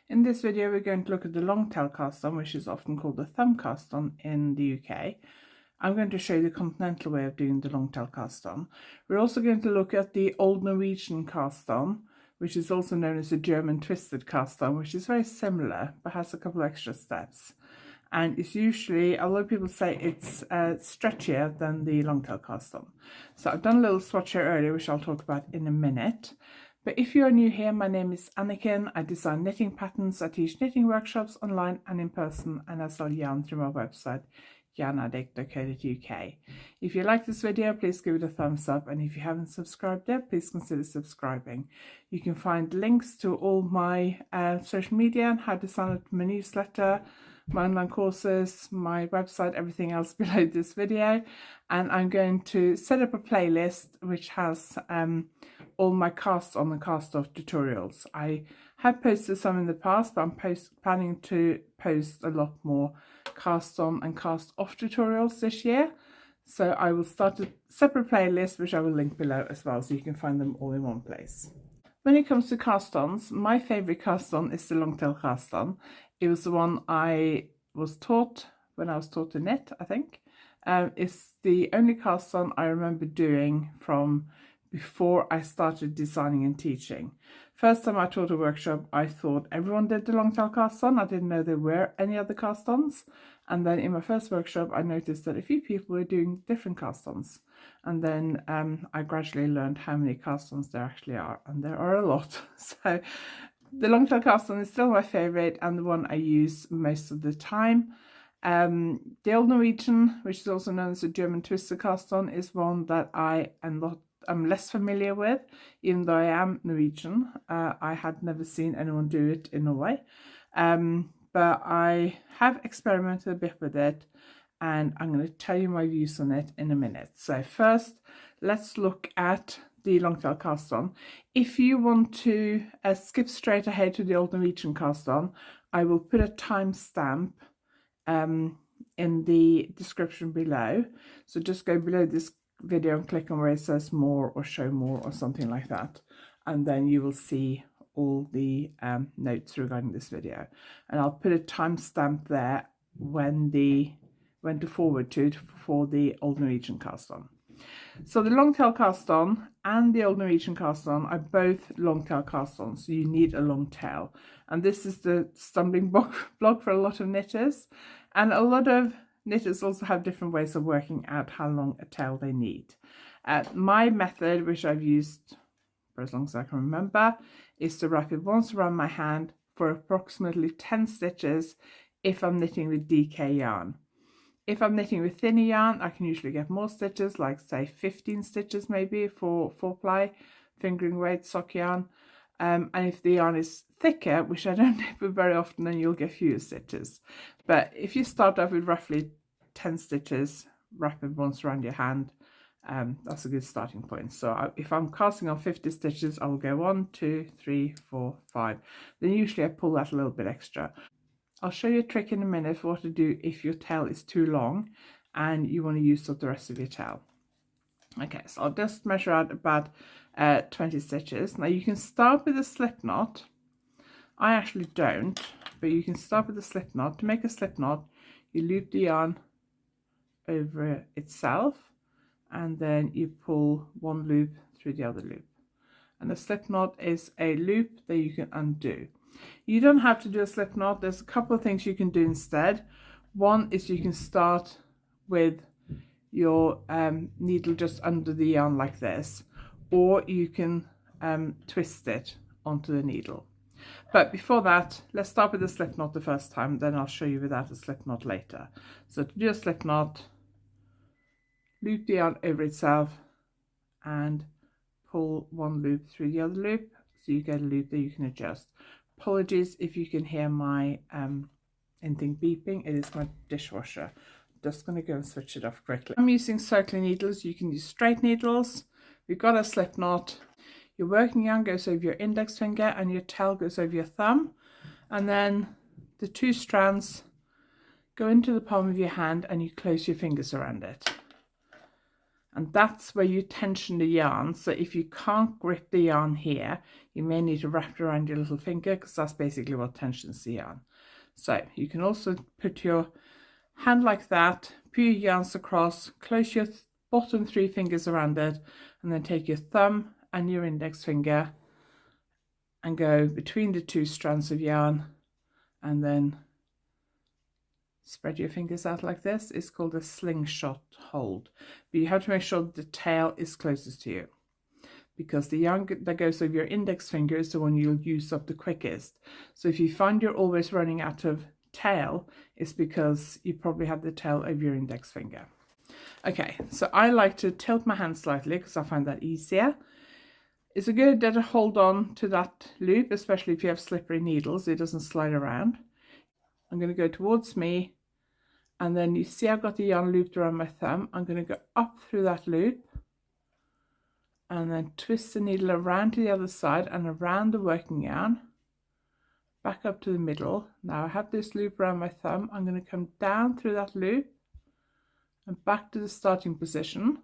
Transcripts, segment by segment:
In this video we're going to look at the long tail cast on, which is often called the thumb cast on in the UK. I'm going to show you the continental way of doing the long tail cast on. We're also going to look at the Old Norwegian cast on, which is also known as the German twisted cast on, which is very similar but has a couple of extra steps. And it's usually, a lot of people say it's stretchier than the long tail cast on. So I've done a little swatch here earlier, which I'll talk about in a minute. But if you are new here, my name is Anniken. I design knitting patterns, I teach knitting workshops online and in person, and I sell yarn through my website, YarnAddict.co.uk. If you like this video, please give it a thumbs up, and if you haven't subscribed yet, please consider subscribing. You can find links to all my social media and how to sign up to my newsletter, my online courses, my website, everything else below this video. And I'm going to set up a playlist which has all my cast on and cast off tutorials. I have posted some in the past, but I'm planning to post a lot more cast on and cast off tutorials this year. So I will start a separate playlist, which I will link below as well, so you can find them all in one place. When it comes to cast-ons, my favourite cast-on is the long tail cast-on. It was the one I was taught when I was taught to knit, I think. It's the only cast-on I remember doing from before I started designing and teaching. First time I taught a workshop, I thought everyone did the long tail cast-on. I didn't know there were any other cast-ons. And then in my first workshop, I noticed that a few people were doing different cast-ons. And then I gradually learned how many cast-ons there actually are, and there are a lot. So the long tail cast-on is still my favorite and the one I use most of the time. The Old Norwegian, which is also known as the German twisted cast-on, is one that I'm less familiar with, even though I am Norwegian. I had never seen anyone do it in Norway, but I have experimented a bit with it, and I'm going to tell you my views on it in a minute. So first, let's look at the long tail cast on. If you want to skip straight ahead to the Old Norwegian cast on, I will put a timestamp in the description below. So just go below this video and click on where it says more or show more or something like that, and then you will see all the notes regarding this video, and I'll put a timestamp there when to forward to for the Old Norwegian cast on. So the long tail cast on and the Old Norwegian cast on are both long tail cast on, so you need a long tail, and this is the stumbling block for a lot of knitters, and a lot of knitters also have different ways of working out how long a tail they need. My method, which I've used for as long as I can remember, is to wrap it once around my hand for approximately 10 stitches if I'm knitting with DK yarn. If I'm knitting with thinner yarn, I can usually get more stitches, like say 15 stitches maybe for 4-ply fingering weight sock yarn. And if the yarn is thicker, which I don't knit with very often, then you'll get fewer stitches. But if you start off with roughly 10 stitches, wrap it once around your hand, that's a good starting point. So if I'm casting on 50 stitches, I will go 1, 2, 3, 4, 5. Then usually I pull that a little bit extra. I'll show you a trick in a minute for what to do if your tail is too long and you want to use up the rest of your tail. Okay, so I'll just measure out about 20 stitches. Now you can start with a slip knot. I actually don't, but you can start with a slip knot. To make a slip knot, you loop the yarn over itself, and then you pull one loop through the other loop. And a slip knot is a loop that you can undo. You don't have to do a slip knot. There's a couple of things you can do instead. One is you can start with your needle just under the yarn like this, or you can twist it onto the needle. But before that, let's start with a slip knot the first time, then I'll show you without a slip knot later. So to do a slip knot, loop the yarn over itself and pull one loop through the other loop, so you get a loop that you can adjust. Apologies if you can hear my anything beeping. It is my dishwasher. Just going to go and switch it off quickly. I'm using circular needles. You can use straight needles. We've got a slip knot. Your working yarn goes over your index finger and your tail goes over your thumb, and then the two strands go into the palm of your hand and you close your fingers around it. and that's where you tension the yarn. So if you can't grip the yarn here, you may need to wrap it around your little finger, because that's basically what tensions the yarn. So you can also put your hand like that, put your yarns across, close your bottom 3 fingers around it, and then take your thumb and your index finger and go between the 2 strands of yarn, and then spread your fingers out like this. It's called a slingshot hold, but you have to make sure that the tail is closest to you, because the yarn that goes over your index finger is the one you'll use up the quickest. So if you find you're always running out of tail, it's because you probably have the tail over your index finger. Okay, so I like to tilt my hand slightly because I find that easier. It's a good idea to hold on to that loop, especially if you have slippery needles, it doesn't slide around. I'm going to go towards me, and then you see I've got the yarn looped around my thumb. I'm going to go up through that loop and then twist the needle around to the other side and around the working yarn, back up to the middle. Now I have this loop around my thumb. I'm going to come down through that loop and back to the starting position.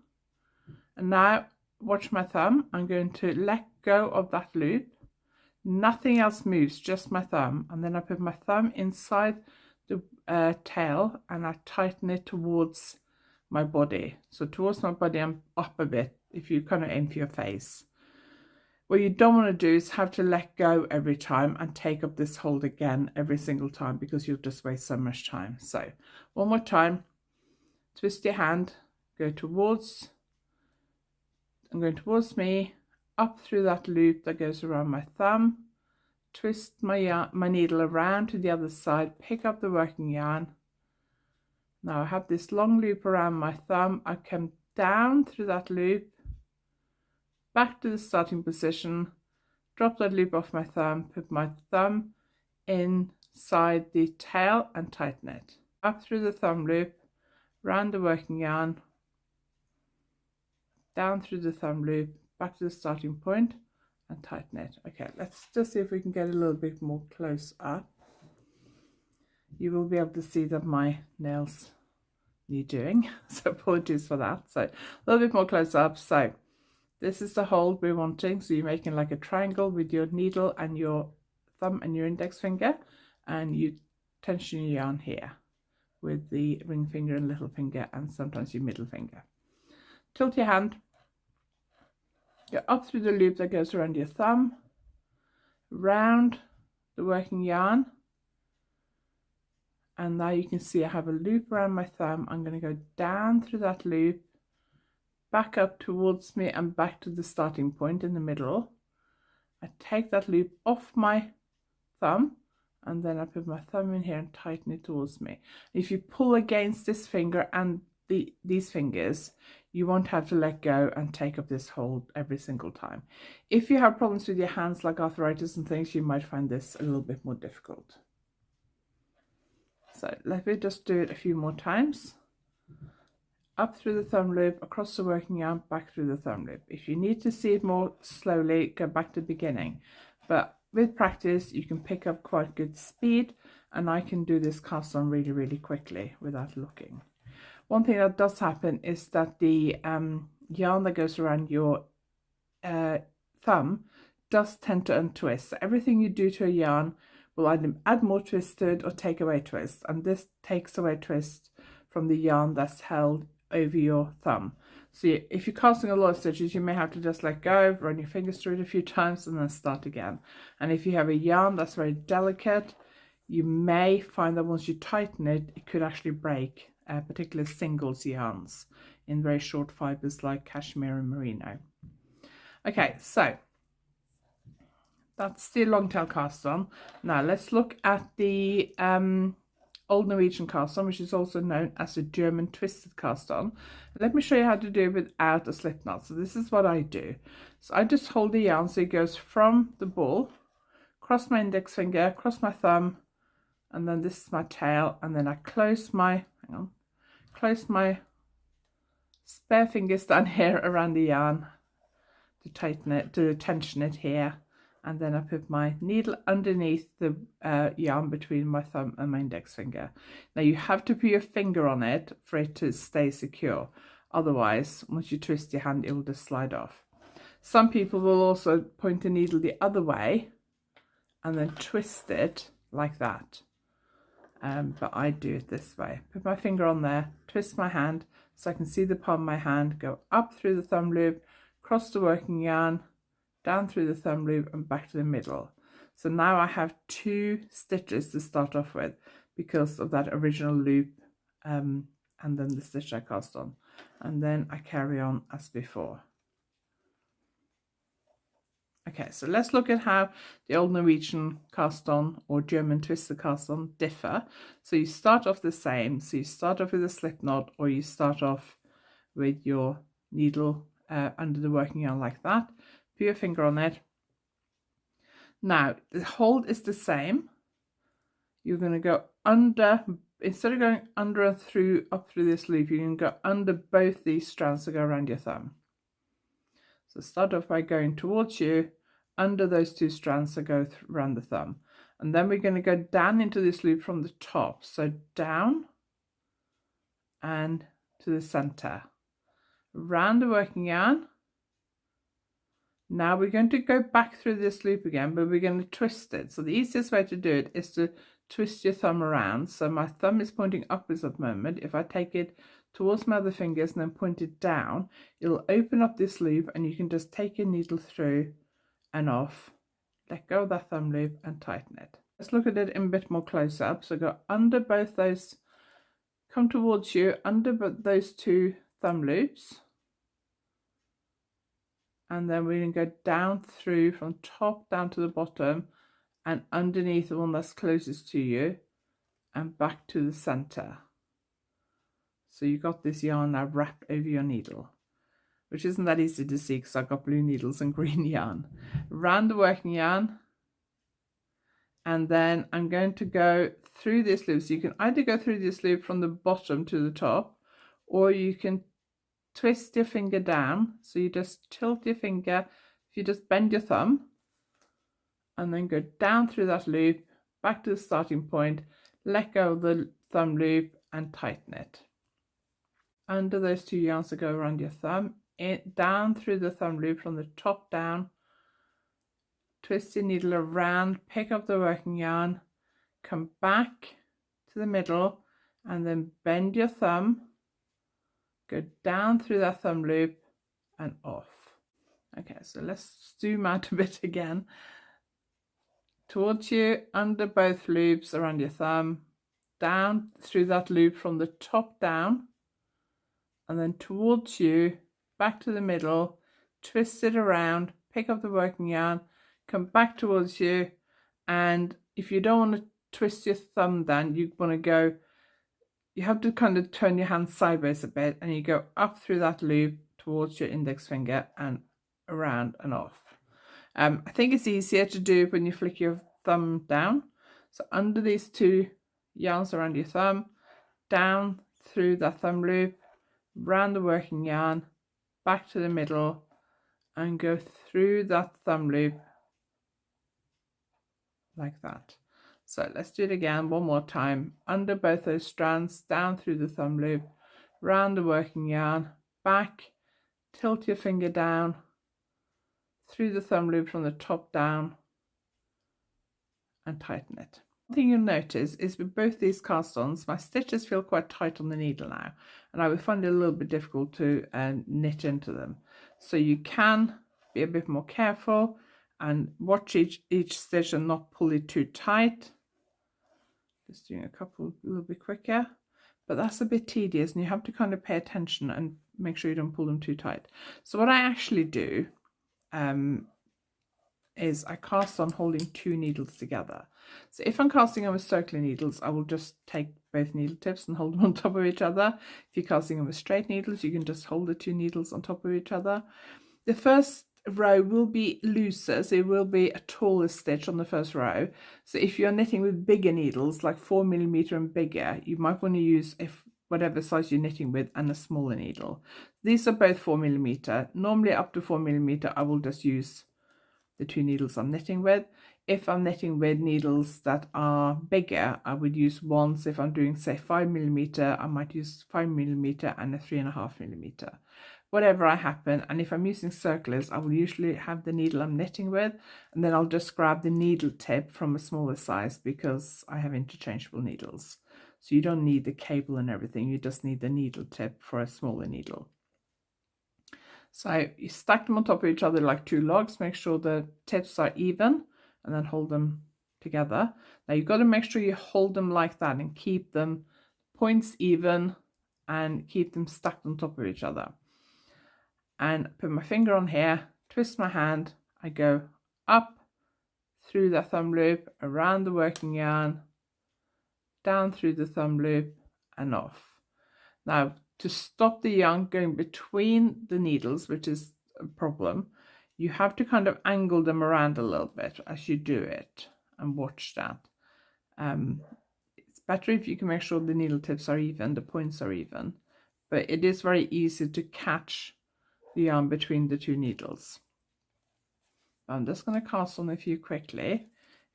And now watch my thumb. I'm going to let go of that loop. Nothing else moves, just my thumb. And then I put my thumb inside the tail and I tighten it towards my body. So towards my body, I'm up a bit if you kind of aim for your face. What you don't want to do is have to let go every time and take up this hold again every single time, because you'll just waste so much time. So one more time, twist your hand, go towards, I'm going towards me, up through that loop that goes around my thumb, twist my needle around to the other side, pick up the working yarn. Now I have this long loop around my thumb. I come down through that loop, back to the starting position, drop that loop off my thumb, put my thumb inside the tail and tighten it. Up through the thumb loop, round the working yarn, down through the thumb loop, back to the starting point and tighten it. Okay, let's just see if we can get a little bit more close up. You will be able to see that my nails need doing, so apologies for that. So a little bit more close up. So this is the hold we're wanting. So you're making like a triangle with your needle and your thumb and your index finger, and you tension your yarn here with the ring finger and little finger and sometimes your middle finger. Tilt your hand, go up through the loop that goes around your thumb, round the working yarn, and now you can see I have a loop around my thumb. I'm going to go down through that loop, back up towards me and back to the starting point in the middle. I take that loop off my thumb and then I put my thumb in here and tighten it towards me. If you pull against this finger and these fingers, you won't have to let go and take up this hold every single time. If you have problems with your hands like arthritis and things, you might find this a little bit more difficult. So let me just do it a few more times. Up through the thumb loop, across the working yarn, back through the thumb loop. If you need to see it more slowly, go back to the beginning. But with practice, you can pick up quite good speed, and I can do this cast on really, really quickly without looking. One thing that does happen is that the yarn that goes around your thumb does tend to untwist. So everything you do to a yarn will either add more twist to it or take away twist, and this takes away twist from the yarn that's held over your thumb. So if you're casting a lot of stitches, you may have to just let go, run your fingers through it a few times and then start again. And if you have a yarn that's very delicate, you may find that once you tighten it, it could actually break, particularly singles yarns in very short fibers like cashmere and merino. Okay, so that's the long tail cast on. Now let's look at the Old Norwegian cast on, which is also known as the German twisted cast on. Let me show you how to do it without a slip knot. So this is what I do. So I just hold the yarn so it goes from the ball, cross my index finger, across my thumb, and then this is my tail, and then I close my, close my spare fingers down here around the yarn to tighten it, to tension it here. And then I put my needle underneath the yarn between my thumb and my index finger. Now you have to put your finger on it for it to stay secure. Otherwise, once you twist your hand, it will just slide off. Some people will also point the needle the other way and then twist it like that. But I do it this way. Put my finger on there, twist my hand so I can see the palm of my hand, go up through the thumb loop, cross the working yarn, down through the thumb loop and back to the middle. So now I have 2 stitches to start off with because of that original loop and then the stitch I cast on. And then I carry on as before. Okay, so let's look at how the Old Norwegian cast on or German twisted cast on differ. So you start off the same. So you start off with a slip knot, or you start off with your needle under the working yarn like that. Put your finger on it. Now the hold is the same. You're going to go under, instead of going under and through up through this loop, you can go under both these strands to go around your thumb. So start off by going towards you, under those 2 strands to go around the thumb. And then we're going to go down into this loop from the top. So down and to the center. Round the working yarn. Now we're going to go back through this loop again, but we're going to twist it. So the easiest way to do it is to twist your thumb around. So my thumb is pointing upwards at the moment. If I take it towards my other fingers and then point it down, it'll open up this loop and you can just take your needle through and off, let go of that thumb loop and tighten it. Let's look at it in a bit more close up. So go under both those, come towards you, under those 2 thumb loops, and then we're going to go down through from top down to the bottom and underneath the one that's closest to you and back to the center. So you got this yarn now wrapped over your needle, which isn't that easy to see because I've got blue needles and green yarn. Round the working yarn, and then I'm going to go through this loop. So you can either go through this loop from the bottom to the top, or you can twist your finger down. So you just tilt your finger, if you just bend your thumb, and then go down through that loop, back to the starting point, let go of the thumb loop and tighten it. Under those 2 yarns that go around your thumb, down through the thumb loop from the top down, twist your needle around, pick up the working yarn, come back to the middle and then bend your thumb, go down through that thumb loop and off. Okay, so let's zoom out a bit again. Towards you, under both loops around your thumb, down through that loop from the top down, and then towards you, back to the middle, twist it around, pick up the working yarn, come back towards you, and if you don't want to twist your thumb down, you want to go, you have to kind of turn your hand sideways a bit, and you go up through that loop towards your index finger and around and off. I think it's easier to do when you flick your thumb down. So under these 2 yarns around your thumb, down through that thumb loop, round the working yarn, back to the middle and go through that thumb loop like that. So let's do it again one more time. Under both those strands, down through the thumb loop, round the working yarn, back, tilt your finger down, through the thumb loop from the top down and tighten it. One thing you'll notice is with both these cast-ons, my stitches feel quite tight on the needle now, and I would find it a little bit difficult to knit into them. So you can be a bit more careful and watch each stitch and not pull it too tight. Just doing a couple a little bit quicker, but that's a bit tedious and you have to kind of pay attention and make sure you don't pull them too tight. So what I actually do is I cast on holding 2 needles together. So if I'm casting on with circular needles, I will just take both needle tips and hold them on top of each other. If you're casting on with straight needles, you can just hold the 2 needles on top of each other. The first row will be looser, so it will be a taller stitch on the first row. So if you're knitting with bigger needles, like 4mm and bigger, you might want to use whatever size you're knitting with and a smaller needle. These are both 4mm. Normally up to 4mm I will just use the 2 needles I'm knitting with. If I'm knitting with needles that are bigger, I would use one. So if I'm doing, say, 5mm, I might use 5mm and a 3.5mm, whatever I happen. And if I'm using circulars, I will usually have the needle I'm knitting with, and then I'll just grab the needle tip from a smaller size because I have interchangeable needles. So you don't need the cable and everything, you just need the needle tip for a smaller needle. So you stack them on top of each other like 2 logs, make sure the tips are even, and then hold them together. Now you've got to make sure you hold them like that and keep them points even and keep them stacked on top of each other. And put my finger on here, twist my hand, I go up through the thumb loop, around the working yarn, down through the thumb loop and off. Now to stop the yarn going between the needles, which is a problem, you have to kind of angle them around a little bit as you do it, and watch that. It's better if you can make sure the needle tips are even, the points are even, but it is very easy to catch the yarn between the 2 needles. I'm just going to cast on a few quickly,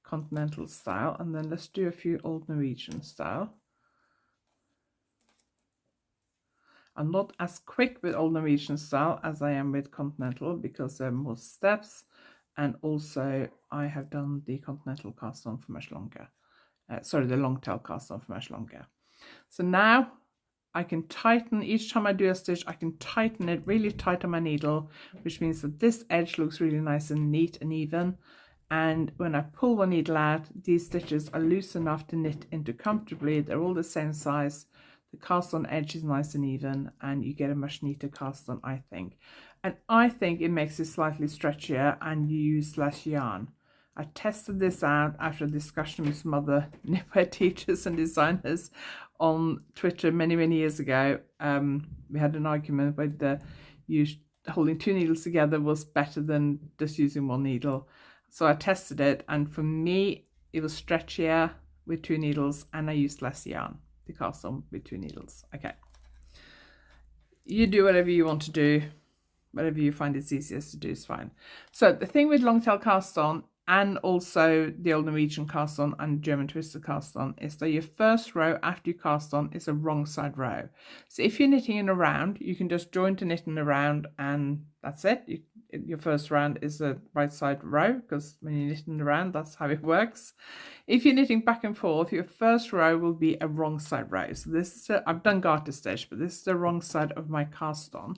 continental style, and then let's do a few Old Norwegian style. I'm not as quick with Old Norwegian style as I am with continental because there are more steps, and also I have done the continental cast on for much longer. Sorry, the long tail cast on for much longer. So now I can tighten, each time I do a stitch, I can tighten it really tight on my needle, which means that this edge looks really nice and neat and even. And when I pull one needle out, these stitches are loose enough to knit into comfortably. They're all the same size. The cast on edge is nice and even, and you get a much neater cast on, I think. And I think it makes it slightly stretchier and you use less yarn. I tested this out after a discussion with some other knitwear teachers and designers on Twitter many years ago. We had an argument whether holding 2 needles together was better than just using 1 needle. So I tested it, and for me it was stretchier with 2 needles, and I used less yarn to cast on with 2 needles. Okay, you do whatever you want to do, whatever you find is easiest to do is fine. So the thing with long tail cast on, and also the Old Norwegian cast on and German twisted cast on, is that your first row after you cast on is a wrong side row. So if you're knitting in a round, you can just join to knit in a round and that's it. Your first round is a right side row, because when you're knitting around, that's how it works. If you're knitting back and forth, your first row will be a wrong side row. So this is I've done garter stitch, but this is the wrong side of my cast on.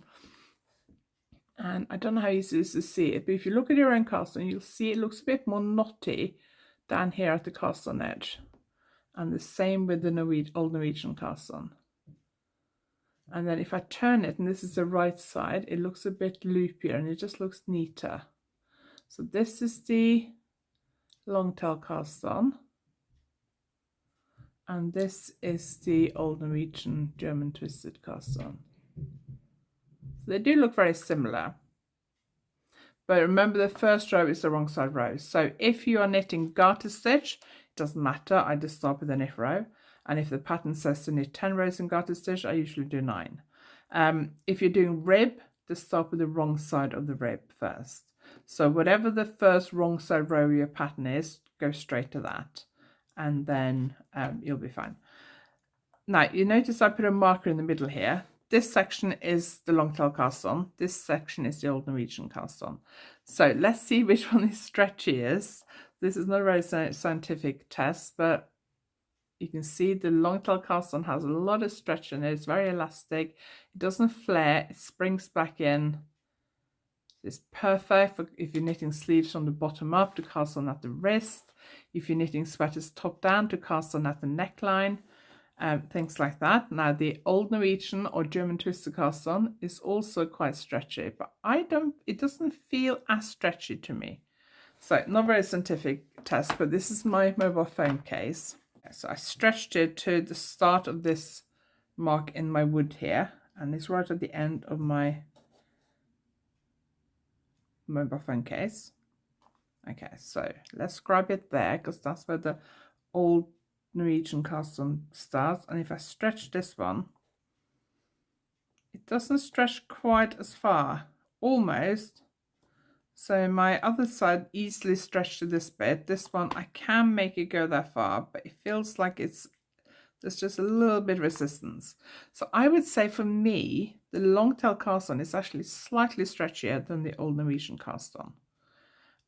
And I don't know how easy it is to see it, but if you look at your own cast on, you'll see it looks a bit more knotty down here at the cast on edge. And the same with the Old Norwegian cast on. And then if I turn it, and this is the right side, it looks a bit loopier and it just looks neater. So this is the long tail cast on. And this is the Old Norwegian German twisted cast on. So they do look very similar. But remember, the first row is the wrong side row. So if you are knitting garter stitch, it doesn't matter, I just start with a knit row. And if the pattern says to knit 10 rows in garter stitch, I usually do 9. If you're doing rib, just start with the wrong side of the rib first. So whatever the first wrong side row of your pattern is, go straight to that. And then you'll be fine. Now, you notice I put a marker in the middle here. This section is the long tail cast on. This section is the Old Norwegian cast on. So let's see which one is stretchiest. This is not a very scientific test, but you can see the long tail cast on has a lot of stretch in it. It's very elastic. It doesn't flare. It springs back in. It's perfect for if you're knitting sleeves from the bottom up to cast on at the wrist. If you're knitting sweaters top down to cast on at the neckline. Things like that. Now the Old Norwegian or German twisted cast on is also quite stretchy, but it doesn't feel as stretchy to me. So not very scientific test, but this is my mobile phone case. So I stretched it to the start of this mark in my wood here, and it's right at the end of my mobile phone case. Okay, so let's grab it there, because that's where the Old Norwegian cast on starts. And if I stretch this one, it doesn't stretch quite as far, almost. So my other side easily stretched to this bit. This one I can make it go that far, but it feels like there's just a little bit of resistance. So I would say for me, the long tail cast on is actually slightly stretchier than the Old Norwegian cast on.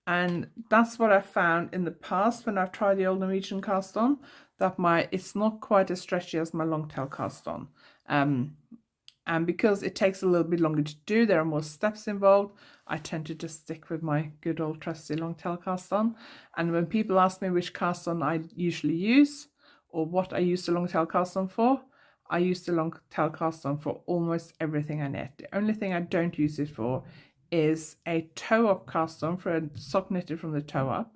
And that's what I found in the past when I've tried the Old Norwegian cast on, that it's not quite as stretchy as my long tail cast on. And because it takes a little bit longer to do, there are more steps involved, I tend to just stick with my good old trusty long tail cast on. And when people ask me which cast on I usually use, or what I use the long tail cast on for, I use the long tail cast on for almost everything I knit. The only thing I don't use it for is a toe up cast on for a sock knitted from the toe up.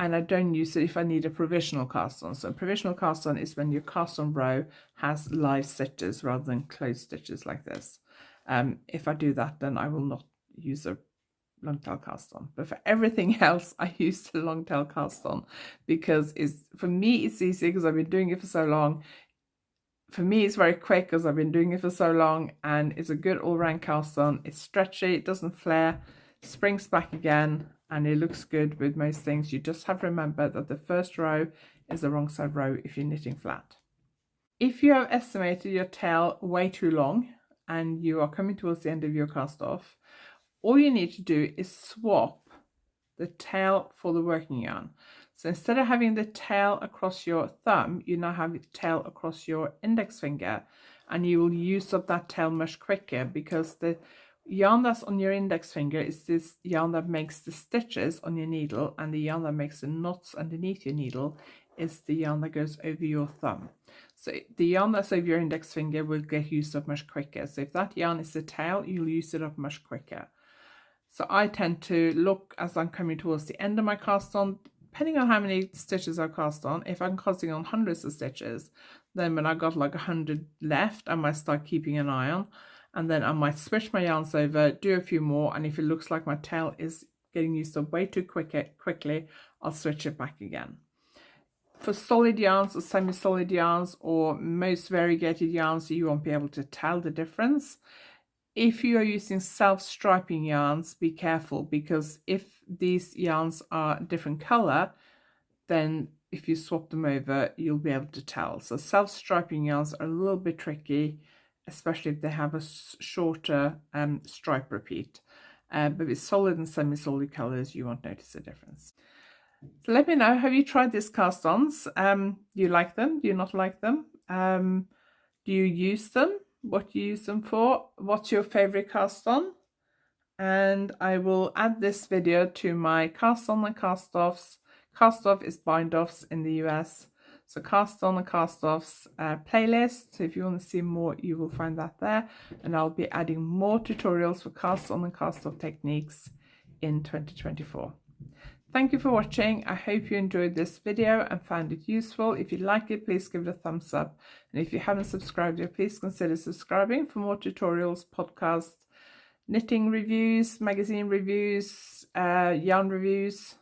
And I don't use it if I need a provisional cast on. So a provisional cast on is when your cast on row has live stitches rather than closed stitches like this. If I do that, then I will not use a long tail cast on. But for everything else, I use the long tail cast on because for me it's easy because I've been doing it for so long. For me, it's very quick because I've been doing it for so long, and it's a good all-round cast on. It's stretchy, it doesn't flare, springs back again, and it looks good with most things. You just have to remember that the first row is the wrong side row if you're knitting flat. If you have estimated your tail way too long and you are coming towards the end of your cast off, all you need to do is swap the tail for the working yarn. So instead of having the tail across your thumb, you now have the tail across your index finger, and you will use up that tail much quicker because the yarn that's on your index finger is this yarn that makes the stitches on your needle, and the yarn that makes the knots underneath your needle is the yarn that goes over your thumb. So the yarn that's over your index finger will get used up much quicker. So if that yarn is the tail, you'll use it up much quicker. So I tend to look as I'm coming towards the end of my cast on, depending on how many stitches I cast on. If I'm casting on hundreds of stitches, then when I got like 100 left, I might start keeping an eye on. And then I might switch my yarns over, do a few more, and if it looks like my tail is getting used up way too quickly, I'll switch it back again. For solid yarns or semi-solid yarns or most variegated yarns, you won't be able to tell the difference. If you are using self-striping yarns, be careful, because if these yarns are a different color, then if you swap them over, you'll be able to tell. So self-striping yarns are a little bit tricky, especially if they have a shorter stripe repeat. But with solid and semi-solid colors, you won't notice a difference. So let me know, have you tried these cast-ons? Do you like them? Do you not like them? Do you use them? What do you use them for? What's your favorite cast-on? And I will add this video to my cast-on and cast-offs. Cast-off is bind-offs in the US. So cast-on and cast-offs playlist. So if you want to see more, you will find that there. And I'll be adding more tutorials for cast-on and cast-off techniques in 2024. Thank you for watching. I hope you enjoyed this video and found it useful. If you like it, please give it a thumbs up. And if you haven't subscribed yet, please consider subscribing for more tutorials, podcasts, knitting reviews, magazine reviews, yarn reviews,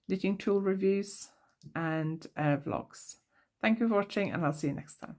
knitting tool reviews, and vlogs. Thank you for watching, and I'll see you next time.